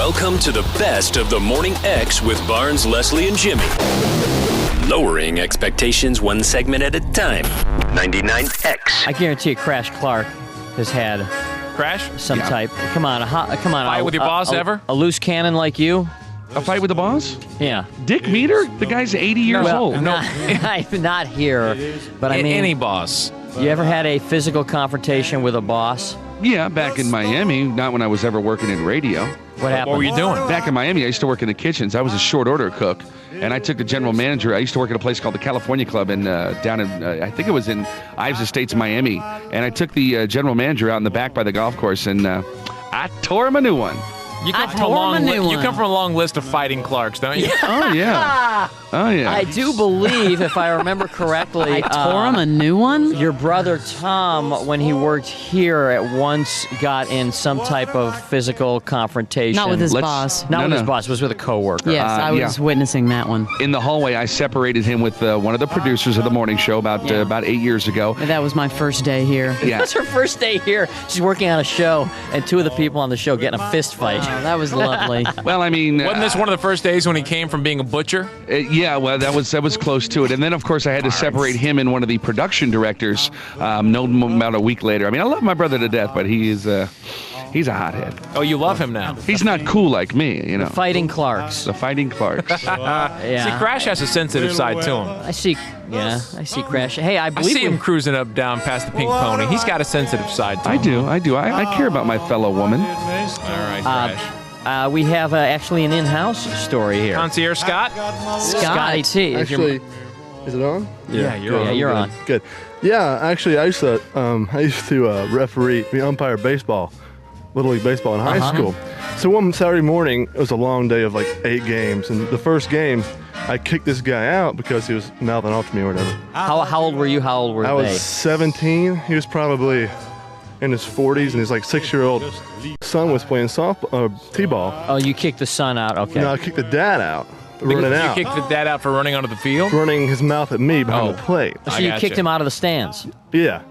Welcome to the best of the Morning X with Barnes, Leslie, and Jimmy. Lowering expectations one segment at a time. 99X. I guarantee you Crash Clark has had some type. Come on. Fight with your boss ever? A loose cannon like you? A fight with the boss? Yeah. Dick Meter? The guy's 80 years old. Not here, but I mean... Any boss. You ever had a physical confrontation with a boss? Yeah, back in Miami, not when I was ever working in radio. What happened? What were you doing? Back in Miami, I used to work in the kitchens. I was a short order cook, and I took the general manager. I used to work at a place called the California Club down in, I think it was in Ives Estates, Miami. And I took the general manager out in the back by the golf course, and I tore him a new one. You come from a long list of fighting Clarks, don't you? Oh, yeah. Oh, yeah. I do believe, if I remember correctly, I tore him a new one? Your brother Tom, when he worked here, at once got in some type of physical confrontation. Not with his boss. Not with his boss. It was with a coworker. Yes, I was witnessing that one. In the hallway, I separated him with one of the producers of the morning show about 8 years ago. That was my first day here. Yeah. That's her first day here. She's working on a show, and two of the people on the show get in a fist fight. Oh, that was lovely. Well, I mean... Wasn't this one of the first days when he came from being a butcher? Yeah, well, that was close to it. And then, of course, I had to separate him and one of the production directors about a week later. I mean, I love my brother to death, but he's a hothead. Oh, you love him now. He's not cool like me, you know. Fighting Clarks. The Fighting Clarks. See, Crash has a sensitive side to him. I see Crash. Hey, I believe see him cruising up down past the Pink Pony. He's got a sensitive side to him. I do. I care about my fellow woman. All right, Crash. we have actually an in-house story here. Concierge Scott? Scotty T. Actually, is it on? Yeah, you're on. Yeah, you're on. Good. Yeah, actually, I used to umpire baseball, Little League baseball in high school. So one Saturday morning, it was a long day of like 8 games, and the first game, I kicked this guy out because he was mouthing off to me or whatever. How old were you? How old were they? I was 17. He was probably in his 40s, and his like 6-year-old son was playing t-ball. Oh, you kicked the son out. Okay. No, I kicked the dad out. Running out. You kicked the dad out for running onto the field? Running his mouth at me behind the plate. So you kicked him out of the stands. Yeah.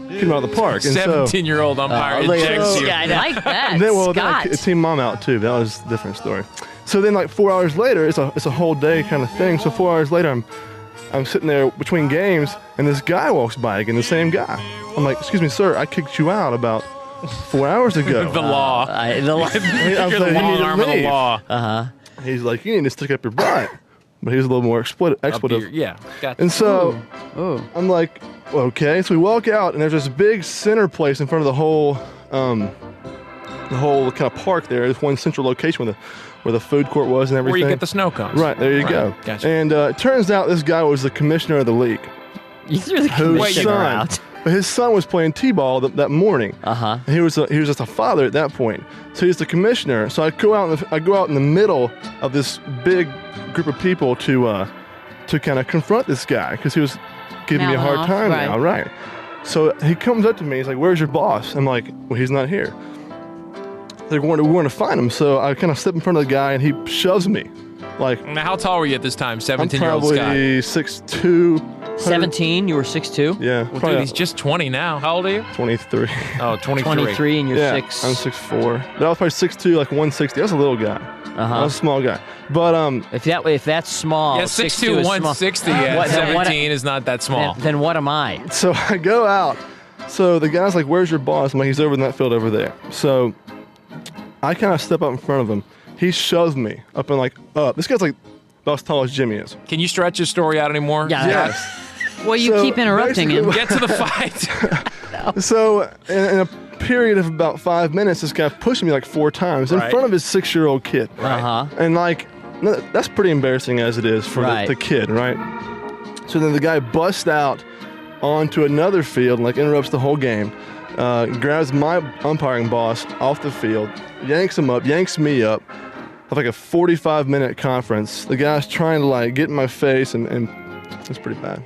Kicked him out of the park. 17-year-old umpire ejects you. I like that. And then, Scott. I team mom out too. That was a different story. So then, like 4 hours later, it's a whole day kind of thing. So 4 hours later, I'm sitting there between games, and this guy walks by again, the same guy. I'm like, "Excuse me, sir, I kicked you out about 4 hours ago." The law. I'm You're the long arm of the law. He's like, "You need to stick up your butt," but he was a little more expletive. Gotcha. And so I'm like, okay. So we walk out, and there's this big center place in front of the whole kind of park there. There's one central location where the food court was and everything. Where you get the snow cones. Right, there you go. Gotcha. And it turns out this guy was the commissioner of the league. You threw the commissioner out. But his son was playing t-ball that morning. And he was just a father at that point. So he's the commissioner. So I go out in the middle of this big group of people to kind of confront this guy because he was giving me a hard time now. Right. So he comes up to me. He's like, "Where's your boss?" I'm like, "Well, he's not here." They're going to find him. So I kind of step in front of the guy and he shoves me. Like, now, how tall were you at this time? 17-year-old I'm Scott. probably 6'2". 17? You were 6'2"? Yeah. Well, dude, he's just 20 now. How old are you? 23. Oh, 23. 23 and you're Yeah, 6. I'm 6'4". But I was probably 6'2", like 160. I was a little guy. I was a small guy. But if that's small, Yeah, 6'2", 160 at 17 is not that small. Then what am I? So I go out. So the guy's like, "Where's your boss?" I'm like, "He's over in that field over there." So I kind of step up in front of him. He shoves me up and up. This guy's like about as tall as Jimmy is. Can you stretch his story out anymore? Yeah. Yes. Well, you keep interrupting him. Get to the fight. So in a period of about 5 minutes, this guy pushed me like 4 times in front of his 6-year-old kid. And that's pretty embarrassing as it is for the kid, right? So then the guy busts out onto another field and interrupts the whole game. Grabs my umpiring boss off the field, yanks him up, yanks me up. Have like a 45-minute conference. The guy's trying to get in my face, and it's pretty bad.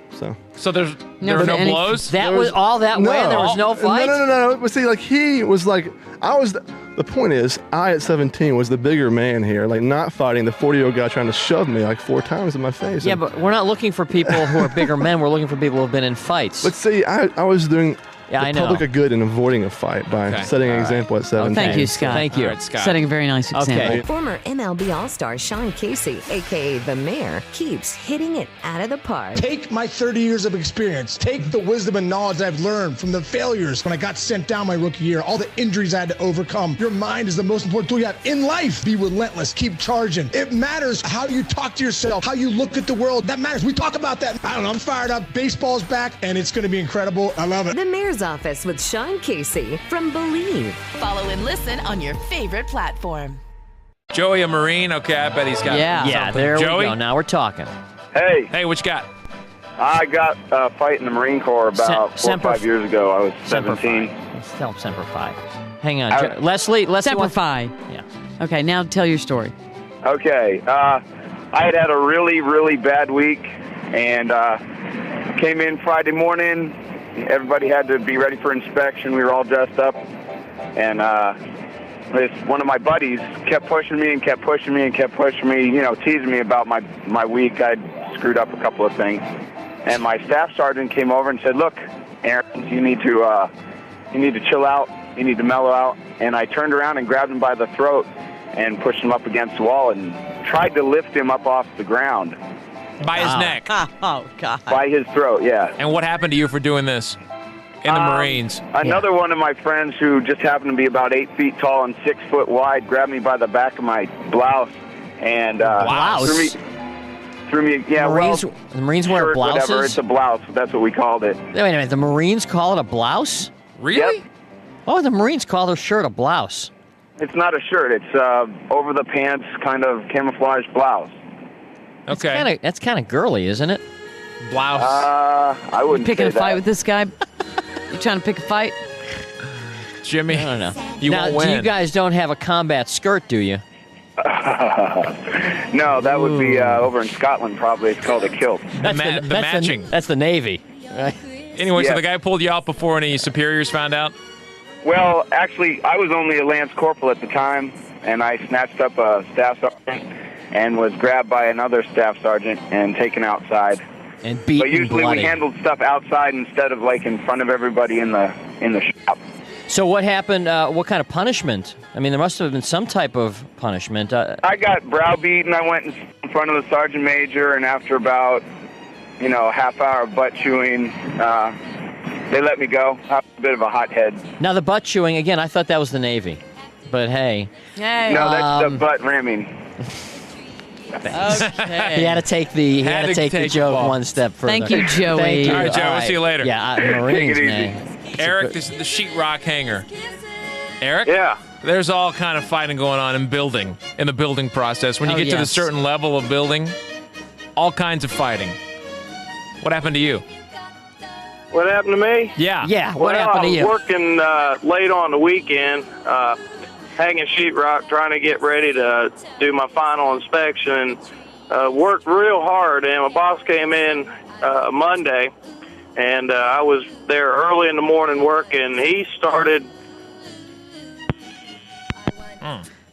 So there were no blows? That was all that way and there was no fight? No. But see, he was the point is, I at 17 was the bigger man here, not fighting the 40-year-old guy trying to shove me 4 times in my face. Yeah, but we're not looking for people who are bigger men. We're looking for people who have been in fights. But see, I was doing Yeah, the I know. public are good in avoiding a fight by setting an example at 17. Thank you, Scott. Thank you. All right, Scott. Setting a very nice example. Okay. Former MLB All-Star Sean Casey, a.k.a. The Mayor, keeps hitting it out of the park. Take my 30 years of experience. Take the wisdom and knowledge I've learned from the failures when I got sent down my rookie year, all the injuries I had to overcome. Your mind is the most important tool you have in life. Be relentless. Keep charging. It matters how you talk to yourself, how you look at the world. That matters. We talk about that. I don't know. I'm fired up. Baseball's back, and it's going to be incredible. I love it. The Mayor's Office with Sean Casey from Believe. Follow and listen on your favorite platform. Joey, a Marine? Okay, I bet he's got Yeah, something. there Joey? we go. Now we're talking. Hey, Hey, what you got? I got a fight in the Marine Corps about 4 or Semper- 5 years ago. I was Semper 17. Fi. Tell him Semper Fi. Hang on. I- Leslie Semper wants- Fi. Yeah. Okay, now tell your story. Okay, I had a really, really bad week, and came in Friday morning. Everybody had to be ready for inspection. We were all dressed up, and one of my buddies kept pushing me and kept pushing me and kept pushing me, teasing me about my week. I'd screwed up a couple of things. And my staff sergeant came over and said, "Look, Aaron, you need to chill out. You need to mellow out." And I turned around and grabbed him by the throat and pushed him up against the wall and tried to lift him up off the ground. By his neck. Oh, God. By his throat, yeah. And what happened to you for doing this in the Marines? Another one of my friends who just happened to be about 8 feet tall and 6 foot wide grabbed me by the back of my blouse and Blouse? threw me. Yeah, Marines, well, the Marines wear shirt, blouses? whatever. It's a blouse. That's what we called it. Wait a minute. The Marines call it a blouse? Really? Yep. Oh, the Marines call their shirt a blouse. It's not a shirt. It's over the pants kind of camouflage blouse. Okay. That's kind of girly, isn't it? Blouse. I wouldn't Picking say a fight that. with this guy? You trying to pick a fight? Jimmy, I don't know. you now, won't win. you guys don't have a combat skirt, do you? No, that would be over in Scotland probably. It's called a kilt. the matching. That's the Navy. Right? Anyway, so Yeah. the guy pulled you out before any superiors found out? Well, actually, I was only a lance corporal at the time, and I snatched up a staff sergeant and was grabbed by another staff sergeant and taken outside. And beaten But usually bloody. we handled stuff outside instead of like in front of everybody in the shop. So what happened? What kind of punishment? I mean, there must have been some type of punishment. I got browbeaten. I went in front of the sergeant major, and after about, a half hour of butt chewing, they let me go. I was a bit of a hothead. Now, the butt chewing, again, I thought that was the Navy. But hey. Hey. No, that's the butt ramming. Okay. He had to take the take joke the ball. one step further. Thank you, Joey. Thank you. All right, Joe, we'll see you later. Yeah, Marines, Take it man. Eric, this is the sheetrock hangar. Eric? Yeah. There's all kind of fighting going on in the building process. When you Oh, get to the yes. certain level of building, all kinds of fighting. What happened to you? What happened to me? Yeah. Yeah, what happened to you? I was working late on the weekend, hanging sheetrock, trying to get ready to do my final inspection. Worked real hard, and my boss came in Monday, and I was there early in the morning working. He started...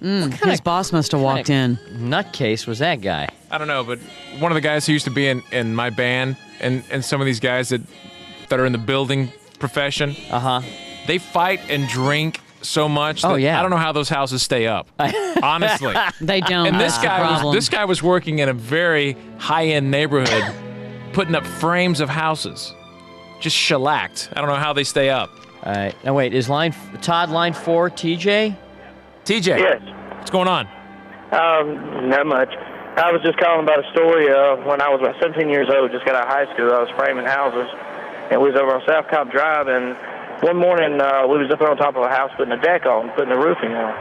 His boss must have walked in. Nutcase was that guy? I don't know, but one of the guys who used to be in my band and some of these guys that are in the building profession, they fight and drink so much that I don't know how those houses stay up. Honestly. They don't. And this That's the guy was working in a very high-end neighborhood putting up frames of houses. Just shellacked. I don't know how they stay up. All right. Now, wait, is Todd line 4 TJ? TJ. Yes. What's going on? Not much. I was just calling about a story when I was about 17 years old, just got out of high school. I was framing houses, and we was over on South Cobb Drive, and one morning we was up on top of a house putting a deck on, putting the roofing on.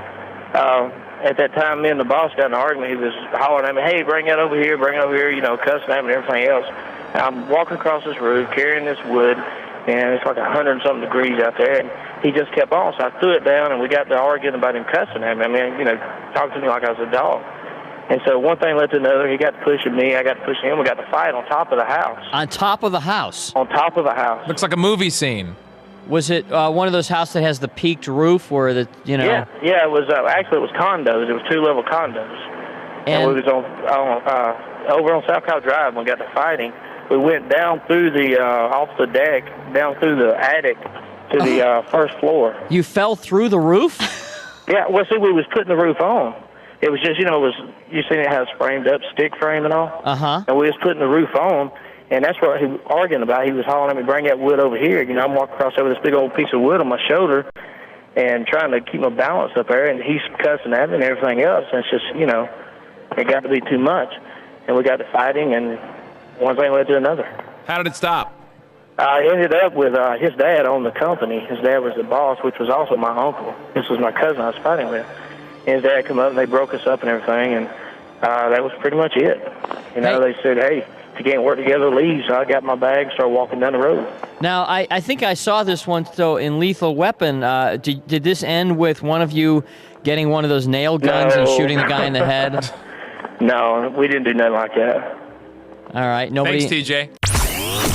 At that time, me and the boss got in an argument. He was hollering at me, "Hey, bring that over here, cussing at me and everything else." And I'm walking across this roof, carrying this wood, and it's like 100-something degrees out there, and he just kept on. So I threw it down, and we got to arguing about him cussing at me. I mean, talking to me like I was a dog. And so one thing led to another. He got to pushing me. I got to pushing him. We got to fight on top of the house. On top of the house? On top of the house. Looks like a movie scene. Was it one of those houses that has the peaked roof where Yeah, it was, actually it was condos. It was 2-level condos. And we was over on South Cobb Drive when we got to fighting. We went down through off the deck, down through the attic, to the first floor. You fell through the roof? Yeah, well, see, we was putting the roof on. It was just, you seen it has framed up stick frame and all? Uh-huh. And we was putting the roof on, and that's what he was arguing about. He was hollering at me, bring that wood over here. I'm walking across over this big old piece of wood on my shoulder and trying to keep my balance up there, and he's cussing at me and everything else. And it's just, it got to be too much. And we got to fighting, and one thing led to another. How did it stop? I ended up with his dad owned the company. His dad was the boss, which was also my uncle. This was my cousin I was fighting with. His dad come up, and they broke us up and everything, and that was pretty much it. They said, hey, if you can't work together, leave. So I got my bag, started walking down the road. Now, I think I saw this once, though, in Lethal Weapon. Did this end with one of you getting one of those nail guns and shooting the guy in the head? No, we didn't do nothing like that. All right, nobody. Thanks, TJ.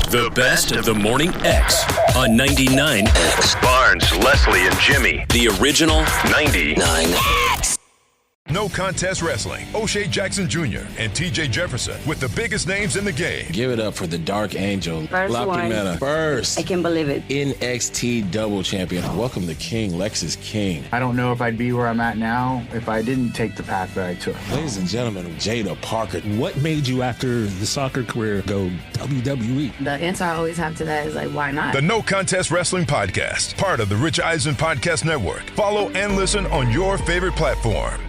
The best of the Morning X on 99X. Barnes, Leslie, and Jimmy. The original 99X. No Contest Wrestling. O'Shea Jackson Jr. and TJ Jefferson with the biggest names in the game. Give it up for the Dark Angel. First one. First. I can't believe it. NXT double champion. Welcome to King. Lex is king. I don't know if I'd be where I'm at now if I didn't take the path that I took. Ladies and gentlemen, Jada Parker. What made you, after the soccer career, go WWE? The answer I always have to that is why not? The No Contest Wrestling Podcast, part of the Rich Eisen Podcast Network. Follow and listen on your favorite platform.